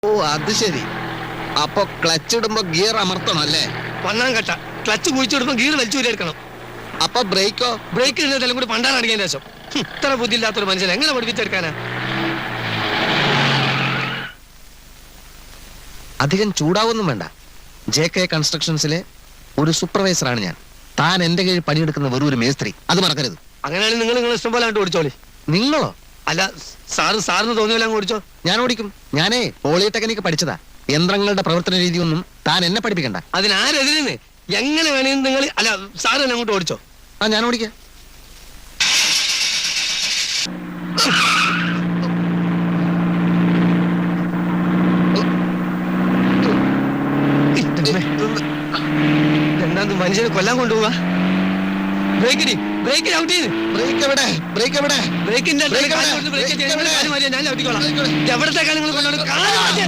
ഓ അത് ശരി. അപ്പൊ ക്ലച്ച് ഇടുമ്പോ ഗിയർ അമർത്തണം അല്ലേ? പണ്ണാൻ കട്ട ക്ലച്ച് കുഴിച്ചിടുമ്പോ ഗീർ വലിച്ചു എടുക്കണം. അപ്പൊ ബ്രേക്കോ? ബ്രേക്ക് ഇടുന്നതെല്ലാം കൂടി പണ്ടാറടിക്കാൻ ശേഷം. ഇത്ര ബുദ്ധിയില്ലാത്തൊരു മനുഷ്യൻ എങ്ങനെ പഠിപ്പിച്ചെടുക്കാനാ? അധികം ചൂടാവൊന്നും വേണ്ട. JK കൺസ്ട്രക്ഷൻസിലെ ഒരു സൂപ്പർവൈസറാണ് ഞാൻ. താൻ എന്റെ കീഴിൽ പണിയെടുക്കുന്ന വെറും ഒരു മേസ്ത്രി, അത് മറക്കരുത്. അങ്ങനെയാണെങ്കിൽ നിങ്ങൾ ഇഷ്ടം പോലെ അങ്ങോട്ട് ഓടിച്ചോളി. നിങ്ങളോ? അല്ല സാറിന് തോന്നിയല്ല അങ്ങ് ഓടിച്ചോ. ഞാൻ ഓടിക്കും. ഞാനേ പോളിടെക്നിക്ക് പഠിച്ചതാ. യന്ത്രങ്ങളുടെ പ്രവർത്തന രീതിയൊന്നും താൻ എന്നെ പഠിപ്പിക്കണ്ട. അതിനാരെതിരെന്ന് എങ്ങനെ വേണമെങ്കിൽ നിങ്ങൾ അല്ല സാറ് തന്നെ അങ്ങോട്ട് ഓടിച്ചോ. ആ ഞാൻ ഓടിക്കാം. എന്താ മനുഷ്യനെ കൊല്ലാൻ കൊണ്ടുപോവാ? ബ്രേക്ക് ഔട്ട് ചെയ്ത് ബ്രേക്കിന്റെ ഞാൻ ഔട്ടിക്കോളാം. എവിടത്തേക്കാണ് നിങ്ങൾ കൊണ്ടുപോകുന്നത്?